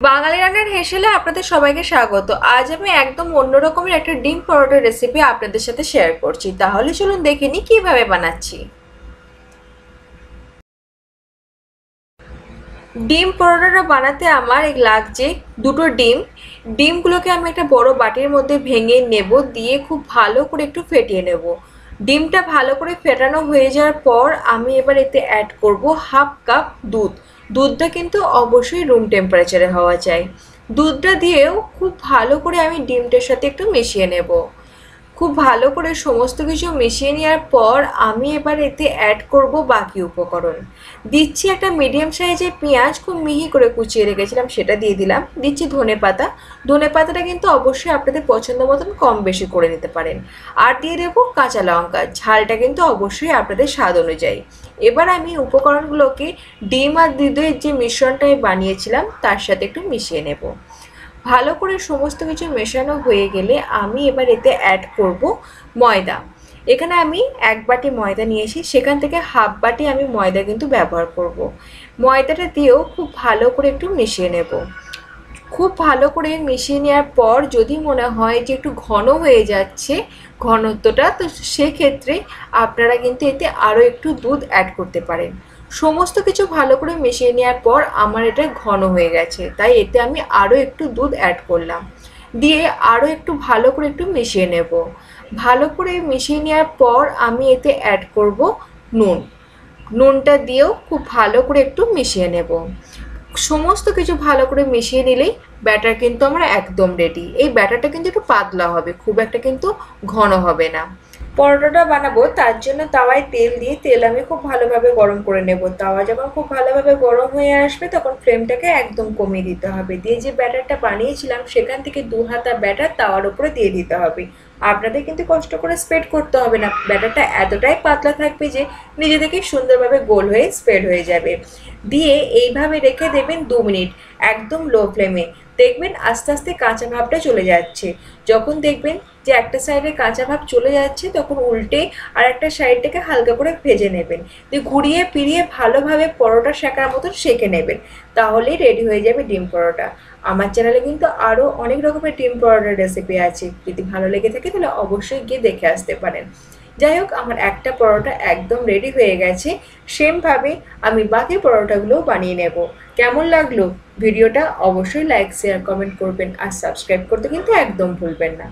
বাঙালি রান্নার হেসেলে আপনাদের সবাইকে স্বাগত। আজ আমি একদম অন্য রকমের একটা ডিম পরোটার রেসিপি আপনাদের সাথে শেয়ার করছি। তাহলে চলুন দেখে নিই কিভাবে বানাচ্ছি। ডিম পরোটাটা বানাতে আমার লাগছে দুটো ডিম। ডিমগুলোকে আমি একটা বড় বাটির মধ্যে ভেঙে নেব, দিয়ে খুব ভালো করে একটু ফেটিয়ে নেব। ডিমটা ভালো করে ফেটানো হয়ে যাওয়ার পর আমি এবার এতে অ্যাড করব হাফ কাপ দুধ। দুধটা কিন্তু অবশ্যই রুম টেম্পারেচারে হওয়া চাই। দুধটা দিয়েও খুব ভালো করে আমি ডিমটার সাথে একটু মিশিয়ে নেব। খুব ভালো করে সমস্ত কিছু মিশিয়ে নেওয়ার পর আমি এবার এতে অ্যাড করব বাকি উপকরণ। দিচ্ছি একটা মিডিয়াম সাইজের পেঁয়াজ খুব মিহি করে কুচিয়ে রেখেছিলাম, সেটা দিয়ে দিলাম। দিচ্ছি ধনেপাতা। ধনেপাতাটা কিন্তু অবশ্যই আপনাদের পছন্দ মতন কম বেশি করে নিতে পারেন। আর দিয়ে দেবো কাঁচা লঙ্কা, ঝালটা কিন্তু অবশ্যই আপনাদের স্বাদ অনুযায়ী। এবার আমি উপকরণগুলোকে ডিম আর দুধের যে মিশ্রণটা আমি বানিয়েছিলাম তার সাথে একটু মিশিয়ে নেব। ভালো করে সমস্ত কিছু মেশানো হয়ে গেলে আমি এবার এতে অ্যাড করব ময়দা। এখানে আমি 1 বাটি ময়দা নিয়েছি, সেখান থেকে হাফ বাটি আমি ময়দা কিন্তু ব্যবহার করব। ময়দাটা দিয়েও খুব ভালো করে একটু মিশিয়ে নেব। খুব ভালো করে মিশিয়ে নেওয়ার পর যদি মনে হয় যে একটু ঘন হয়ে যাচ্ছে ঘনত্বটা, তো সেক্ষেত্রে আপনারা কিন্তু এতে আরও একটু দুধ অ্যাড করতে পারেন। সমস্ত কিছু ভালো করে মিশিয়ে নেওয়ার পর আমার এটা ঘন হয়ে গেছে, তাই এতে আমি আরও একটু দুধ অ্যাড করলাম। দিয়ে আরও একটু ভালো করে একটু মিশিয়ে নেব। ভালো করে মিশিয়ে নেওয়ার পর আমি এতে অ্যাড করব নুন। নুনটা দিয়েও খুব ভালো করে একটু মিশিয়ে নেব। সমস্ত কিছু ভালো করে মিশিয়ে নিলেই ব্যাটার কিন্তু আমার একদম রেডি। এই ব্যাটারটা কিন্তু একটু পাতলা হবে, খুব একটা কিন্তু ঘন হবে না। পরোটাটা বানাবো তার জন্য তাওয়ায় তেল দিয়ে তেল আমি খুব ভালোভাবে গরম করে নেব। তাওয়া যখন খুব ভালোভাবে গরম হয়ে আসবে তখন ফ্লেমটাকে একদম কমিয়ে দিতে হবে। দিয়ে যে ব্যাটারটা বানিয়েছিলাম সেখান থেকে 2 হাতা ব্যাটার তাওয়ার উপরে দিয়ে দিতে হবে। আপনাদের কিন্তু কষ্ট করে স্প্রেড করতে হবে না, ব্যাটারটা এতটাই পাতলা থাকবে যে নিজে থেকেই সুন্দরভাবে গোল হয়ে স্প্রেড হয়ে যাবে। দিয়ে এইভাবে রেখে দেবেন 2 মিনিট একদম লো ফ্লেমে। দেখবেন আস্তে আস্তে কাঁচা ভাবটা চলে যাচ্ছে। যখন দেখবেন যে একটা সাইডে কাঁচা ভাব চলে যাচ্ছে তখন উল্টে আর একটা সাইডটাকে হালকা করে ভেজে নেবেন। দিয়ে ঘুরিয়ে ফিরিয়ে ভালোভাবে পরোটা সেঁকার মতন সেঁকে নেবেন, তাহলেই রেডি হয়ে যাবে ডিম পরোটা। আমার চ্যানেলে কিন্তু আরও অনেক রকমের ডিম পরোটার রেসিপি আছে, যদি ভালো লেগে থাকে তাহলে অবশ্যই গিয়ে দেখে আসতে পারেন। যাই হোক, আমার একটা পরোটা একদম রেডি হয়ে গেছে। সেমভাবে আমি বাকি পরোটাগুলোও বানিয়ে নেব। কেমন লাগলো ভিডিওটা অবশ্যই লাইক শেয়ার কমেন্ট করবেন, আর সাবস্ক্রাইব করতে কিন্তু একদম ভুলবেন না।